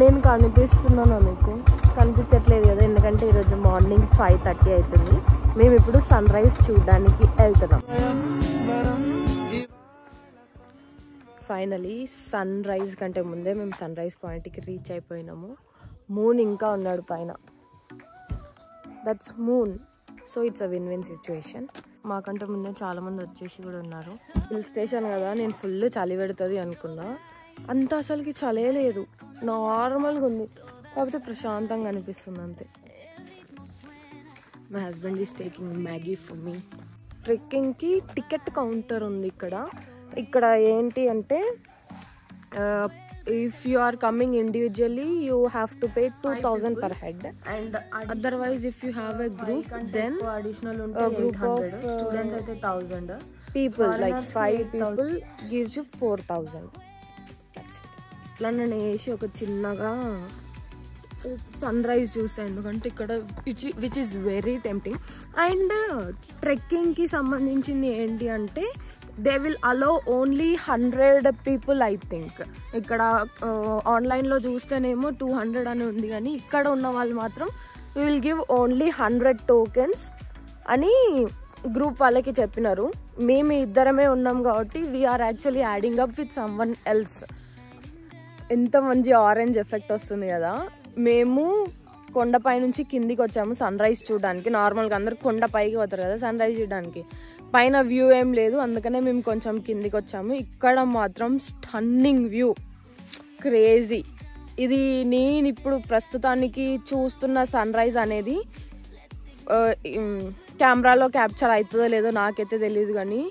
నేను కనిపిస్తున్నాను మీకు? కనిపించట్లేదు కదా, ఎందుకంటే ఈరోజు మార్నింగ్ 5:30 అవుతుంది. మేము ఇప్పుడు సన్ రైజ్ చూడడానికి వెళ్తున్నాం. ఫైనలీ సన్ రైజ్ కంటే ముందే మేము సన్ రైజ్ పాయింట్కి రీచ్ అయిపోయినాము. మూన్ ఇంకా ఉన్నాడు పైన. That's moon. So it's a win win situation. మాకంటే ముందే చాలామంది వచ్చేసి కూడా ఉన్నారు. హిల్ స్టేషన్ కదా, నేను ఫుల్ చలి పెడుతుంది అనుకున్నా. అంత అసలుకి చలే లేదు, నార్మల్గా ఉంది. కాకపోతే ప్రశాంతంగా అనిపిస్తుంది అంతే. My husband is taking Maggi for me. ట్రెక్కింగ్కి టికెట్ కౌంటర్ ఉంది ఇక్కడ. ఇక్కడ ఏంటి అంటే if you are coming individually you have to pay 2000 per head, and otherwise if you have a group then additional a group of students aithe 1000 people, like 5 people gives you 4000. ఇట్లా నేను వేసి ఒక చిన్నగా సన్ రైజ్ చూసాను, ఎందుకంటే ఇక్కడ which is very tempting. And ట్రెక్కింగ్కి సంబంధించింది ఏంటి అంటే they will allow only 100 people I think. ఇక్కడ ఆన్లైన్లో చూస్తేనేమో 200 అని ఉంది, కానీ ఇక్కడ ఉన్న వాళ్ళు మాత్రం we will give only 100 tokens అని గ్రూప్ వాళ్ళకి చెప్పినారు. మేము ఇద్దరమే ఉన్నాం కాబట్టి we're actually adding up with someone else. ఎంత మంచి ఆరెంజ్ ఎఫెక్ట్ వస్తుంది కదా. మేము కొండపై నుంచి కిందికి వచ్చాము సన్ రైజ్ చూడడానికి. నార్మల్గా అందరు కొండ పైకి పోతారు కదా సన్ రైజ్ చూడడానికి, పైన వ్యూ ఏం లేదు, అందుకనే మేము కొంచెం కిందికి వచ్చాము. ఇక్కడ మాత్రం స్టన్నింగ్ వ్యూ, క్రేజీ. ఇది నేను ఇప్పుడు ప్రస్తుతానికి చూస్తున్న సన్ రైజ్ అనేది కెమెరాలో క్యాప్చర్ అవుతుందో లేదో నాకైతే తెలియదు, కానీ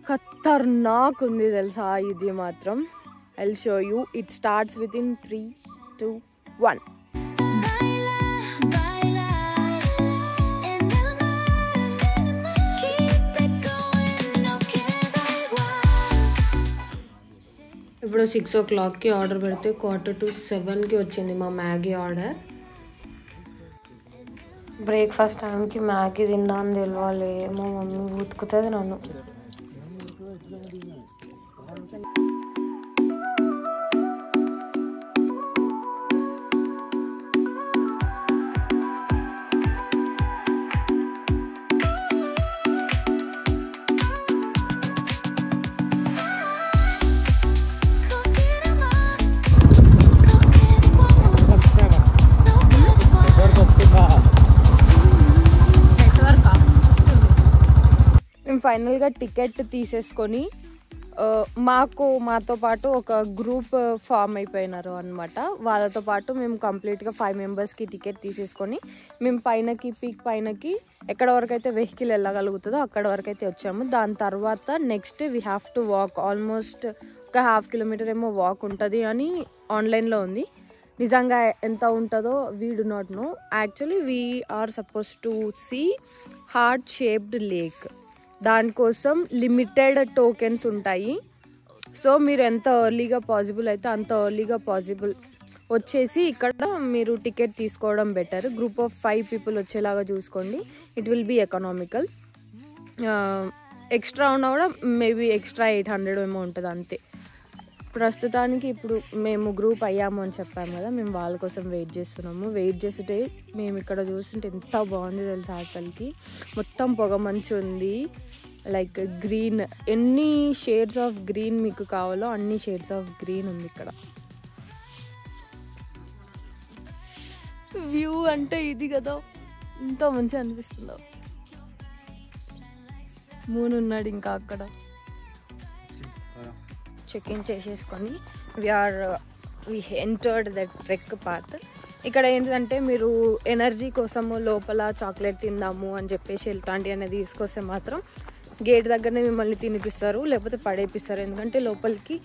ఖతర్నాక్ ఉంది తెలుసా ఇది మాత్రం. I'll show you. It starts with in 3, 2, 1. ఇప్పుడు 6 o'clockకి ఆర్డర్ పెడితే 6:45కి వచ్చింది మా మ్యాగీ ఆర్డర్. బ్రేక్ఫాస్ట్ టైంకి మ్యాగీ తిన్నాను తెలియాలి, మా మమ్మీ ఉతుకుతుంది నన్ను. ఫైనల్గా టికెట్ తీసేసుకొని మాతో పాటు ఒక గ్రూప్ ఫామ్ అయిపోయినారు అనమాట. వాళ్ళతో పాటు మేము కంప్లీట్గా 5 members టికెట్ తీసేసుకొని మేము పీక్ పైనకి ఎక్కడ వరకు అయితే వెహికల్ వెళ్ళగలుగుతుందో అక్కడ వరకు అయితే వచ్చాము. దాని తర్వాత next we have to walk almost ఒక 1/2 kilometer ఏమో వాక్ ఉంటుంది అని ఆన్లైన్లో ఉంది. నిజంగా ఎంత ఉంటుందో we do not know. Actually we are suppose to see heart shaped lake. దానికోసం లిమిటెడ్ టోకెన్స్ ఉంటాయి. సో మీరు ఎంత ఎర్లీగా పాసిబుల్ అయితే అంత ఎర్లీగా పాసిబుల్ వచ్చేసి ఇక్కడ మీరు టికెట్ తీసుకోవడం బెటర్. గ్రూప్ ఆఫ్ 5 people వచ్చేలాగా చూసుకోండి. It will be economical. Extra ఉన్నా కూడా మేబీ ఎక్స్ట్రా 800 ఏమో ఉంటుంది అంతే. ప్రస్తుతానికి ఇప్పుడు మేము గ్రూప్ అయ్యాము అని చెప్పాము కదా, మేము వాళ్ళ కోసం వెయిట్ చేస్తున్నాము. వెయిట్ చేస్తుంటే మేము ఇక్కడ చూస్తుంటే ఎంత బాగుంది తెలుసా అసలుకి. మొత్తం పొగ మంచు ఉంది, లైక్ గ్రీన్. ఎన్ని షేడ్స్ ఆఫ్ గ్రీన్ మీకు కావాలో అన్ని షేడ్స్ ఆఫ్ గ్రీన్ ఉంది ఇక్కడ. వ్యూ అంటే ఇది కదా, ఎంత మంచిగా అనిపిస్తుందో. మూన్ ఉన్నాడు ఇంకా అక్కడ. చెక్ ఇన్ చేసేసుకొని we entered the trek path. ఇక్కడ ఏంటంటే మీరు ఎనర్జీ కోసము లోపల చాక్లెట్ తిందాము అని చెప్పేసి ఇలాంటి అనేది తీసుకొస్తే మాత్రం గేట్ దగ్గరనే మిమ్మల్ని తినిపిస్తారు, లేకపోతే పడేపిస్తారు. ఎందుకంటే లోపలికి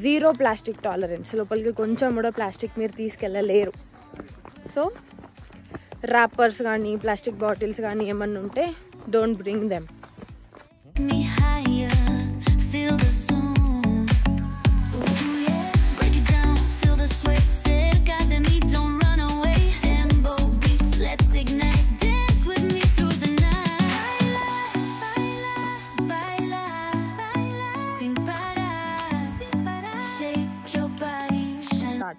0 plastic టాలరెన్స్, లోపలికి కొంచెం కూడా ప్లాస్టిక్ మీరు తీసుకెళ్ళలేరు. సో ర్యాపర్స్ కానీ ప్లాస్టిక్ బాటిల్స్ కానీ ఏమన్నా ఉంటే don't bring them.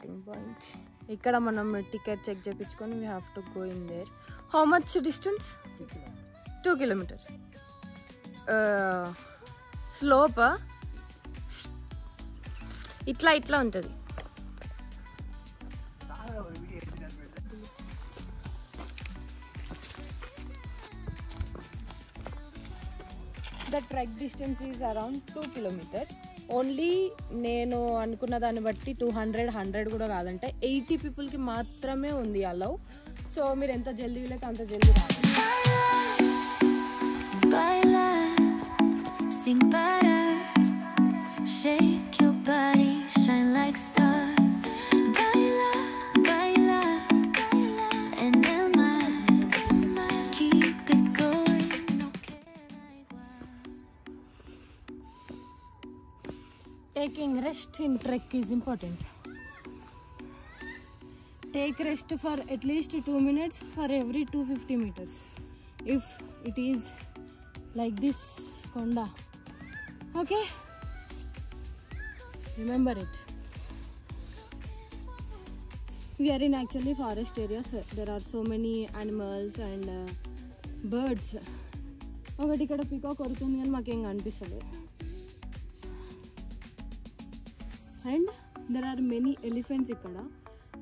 Starting point. ఇక్కడ మనం టికెట్ చెక్ చేయించుకొని we have to go in there. How much distance? 2 kilometers. Slope ఇట్లా ఇట్లా ఉంటుంది. The trek distance is around 2 kilometers. Only నేను అనుకున్న దాన్ని బట్టి 200 కూడా కాదంటే 80 పీపుల్కి మాత్రమే ఉంది అలౌ. సో మీరు ఎంత జల్దీ వీలైతే అంత జల్దీ రావాలి. Taking rest in trek is important. Take rest for at least 2 minutes for every 250 meters. If it is like this konda, okay, remember it. We are in actually forest areas. There are so many animals and birds. ఒకటి ఇక్కడ peacock కొడుతుంది కానీ మాకేం కనిపిస్తుంది. And there are many elephants ఇక్కడ.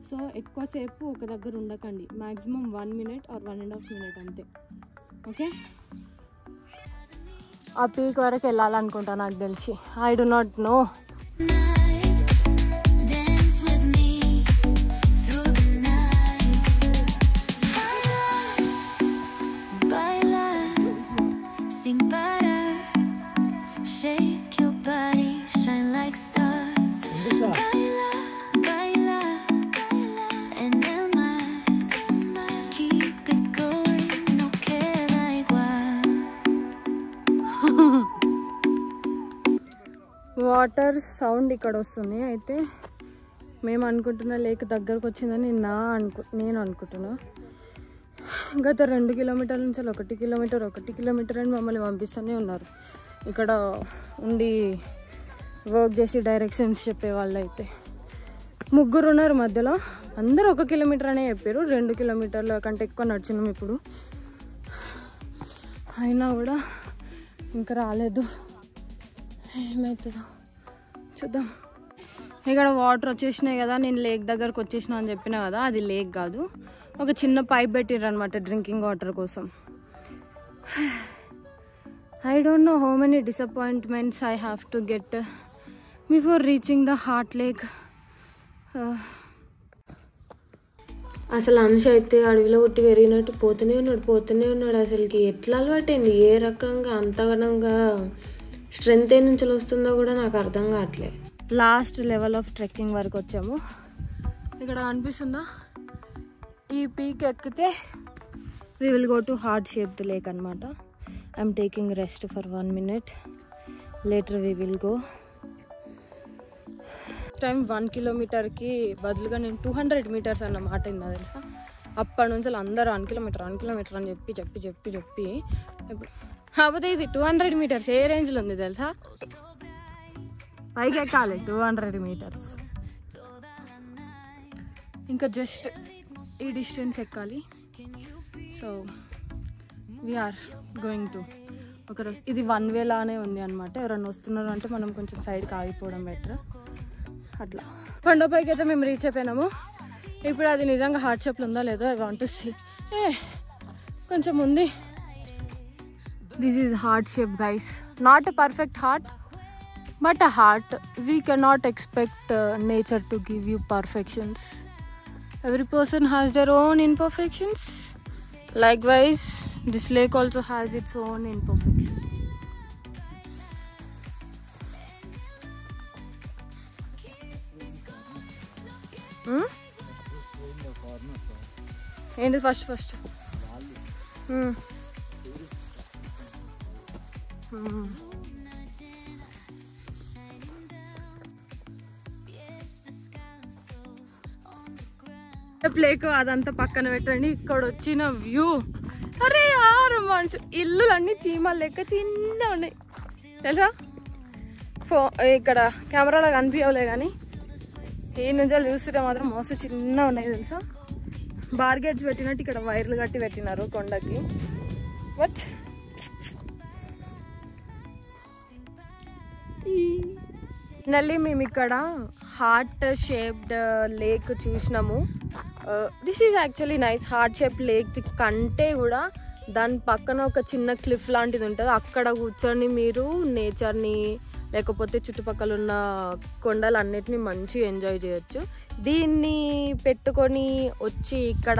So ఎక్కువసేపు ఒక దగ్గర ఉండకండి. మ్యాక్సిమం 1 minute or 1.5 minutes అంతే. ఓకే, ఆ పీక్ వరకు వెళ్ళాలనుకుంటా నాకు తెలిసి. I do not know. Water sound ఇక్కడ వస్తుంది. అయితే మేము అనుకుంటున్న లేక్ దగ్గరకు వచ్చిందని నేను అనుకుంటున్నా. గత 2 kilometers నుంచి 1 kilometer అని మమ్మల్ని పంపిస్తూనే ఉన్నారు. ఇక్కడ ఉండి వర్క్ చేసి డైరెక్షన్స్ చెప్పే వాళ్ళు అయితే 3 ఉన్నారు మధ్యలో. అందరూ 1 kilometer అనే చెప్పారు. 2 kilometers కంటే ఎక్కువ నడిచినాం ఇప్పుడు. అయినా కూడా ఇంకా రాలేదు. ఏమవుతుందో చూద్దాం. ఇక్కడ వాటర్ వచ్చేసినాయి కదా. నేను లేక్ దగ్గరకు వచ్చేసిన అని చెప్పినా కదా, అది లేక్ కాదు, ఒక చిన్న పైప్ పెట్టిర్రు అనమాట డ్రింకింగ్ వాటర్ కోసం. I don't know how many disappointments I have to get before reaching the hot lake. అసలు అనుష అయితే అడవిలో కొట్టి పెరిగినట్టు పోతూనే ఉన్నాడు. అసలుకి ఎట్లా అలవాటైంది, ఏ రకంగా అంతగనంగా స్ట్రెంత్ ఏ నుంచి వస్తుందో కూడా నాకు అర్థం కావట్లే. లాస్ట్ లెవెల్ ఆఫ్ ట్రెక్కింగ్ వరకు వచ్చాము. ఇక్కడ అనిపిస్తుందా, ఈ పీక్ ఎక్కితే we will go to heart shaped lake అనమాట. I'm taking rest for 1 minute. Later we will go. Time 1 kilometerకి బదులుగా నేను 200 meters అన్న మాట అయిందా తెలుసా. అప్పటి నుంచి అందరూ 1 kilometer అని చెప్పి ఇప్పుడు కాకపోతే ఇది 200 meters ఏ రేంజ్లో ఉంది తెలుసా. పైకి ఎక్కాలి 200 meters. ఇంకా జస్ట్ ఈ డిస్టెన్స్ ఎక్కాలి. సో వీఆర్ గోయింగ్ టు ఇది 1 way లానే ఉంది అనమాట. ఎవరన్నా వస్తున్నారు అంటే మనం కొంచెం సైడ్కి ఆగిపోవడం బెటర్. అట్లా కొండపైకి అయితే మేము రీచ్ అయిపోయినాము. ఇప్పుడు అది నిజంగా హార్ట్ షేప్లో ఉందో లేదో ఐ వాంట్ టు సీ. కొంచెం ఉంది. This is heart shape, guys. Not a perfect heart, but a heart. We cannot expect nature to give you perfections. Every person has their own imperfections. Likewise, this lake also has its own imperfections. ఏంటి first plaque అదంతా పక్కన పెట్టండి. ఇక్కడ వచ్చిన view, అరే యారు మనుషు ఇల్లు అన్నీ చీమలు లెక్క చిన్నగా ఉన్నాయి తెలుసా. ఇక్కడ కెమెరాలో కనిపించలే కానీ ఈ నుంచి చూస్తుంటే మాత్రం మస్తు చిన్న ఉన్నాయి తెలుసా. బార్గేట్స్ పెట్టినట్టు ఇక్కడ వైర్లు కట్టి పెట్టినారు కొండకి. బట్ ఫైనల్లీ మేము ఇక్కడ హార్ట్ షేప్డ్ లేక్ చూసినాము. This is actually nice. Heart shape lake కంటే కూడా దాని పక్కన ఒక చిన్న క్లిఫ్ లాంటిది ఉంటుంది. అక్కడ కూర్చొని మీరు నేచర్ని లేకపోతే చుట్టుపక్కల ఉన్న కొండలన్నిటిని మంచిగా ఎంజాయ్ చేయొచ్చు. దీన్ని పెట్టుకొని వచ్చి ఇక్కడ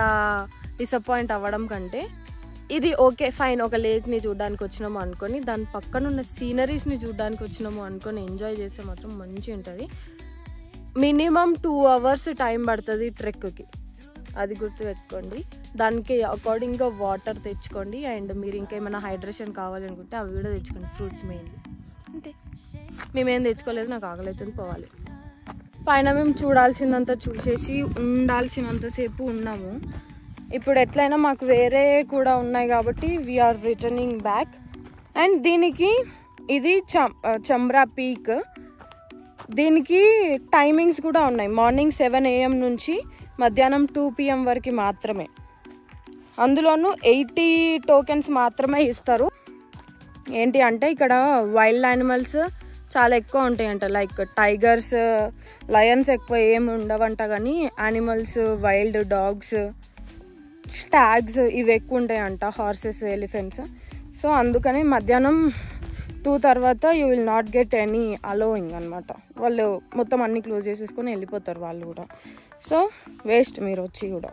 డిసప్పాయింట్ అవ్వడం కంటే ఇది ఓకే ఫైన్, ఒక లేక్ని చూడడానికి వచ్చినాము అనుకొని దాని పక్కన ఉన్న సీనరీస్ని చూడడానికి వచ్చినాము అనుకొని ఎంజాయ్ చేస్తే మాత్రం మంచిగా ఉంటుంది. మినిమం 2 hours టైం పడుతుంది ట్రెక్కి, అది గుర్తుపెట్టుకోండి. దానికి అకార్డింగ్గా వాటర్ తెచ్చుకోండి. అండ్ మీరు ఇంకేమైనా హైడ్రేషన్ కావాలనుకుంటే అవి కూడా తెచ్చుకోండి, ఫ్రూట్స్ మెయిన్లీ. అంతే, మేమేం తెచ్చుకోలేదు, నాకు ఆకలితుంది, పోవాలి. పైన మేము చూడాల్సిందంతా చూసేసి ఉండాల్సినంతసేపు ఉన్నాము. ఇప్పుడు ఎట్లయినా మాకు వేరే కూడా ఉన్నాయి కాబట్టి వీఆర్ రిటర్నింగ్ బ్యాక్. అండ్ దీనికి ఇది చంబ్రా పీక్. దీనికి టైమింగ్స్ కూడా ఉన్నాయి. మార్నింగ్ 7 AM నుంచి మధ్యాహ్నం 2 PM వరకు మాత్రమే. అందులోనూ 80 టోకెన్స్ మాత్రమే ఇస్తారు. ఏంటి అంటే ఇక్కడ వైల్డ్ యానిమల్స్ చాలా ఎక్కువ ఉంటాయంట. లైక్ టైగర్స్, లయన్స్ ఎక్కువ ఏమి ఉండవంట, కానీ యానిమల్స్, వైల్డ్ డాగ్స్, స్టాగ్స్ ఇవి ఎక్కువ ఉంటాయంట, హార్సెస్, ఎలిఫెంట్స్. సో అందుకని మధ్యాహ్నం 2 తర్వాత you will not get any allowing అనమాట. వాళ్ళు మొత్తం అన్నీ క్లోజ్ చేసేసుకొని వెళ్ళిపోతారు వాళ్ళు కూడా. సో వేస్ట్ మీరు వచ్చి కూడా.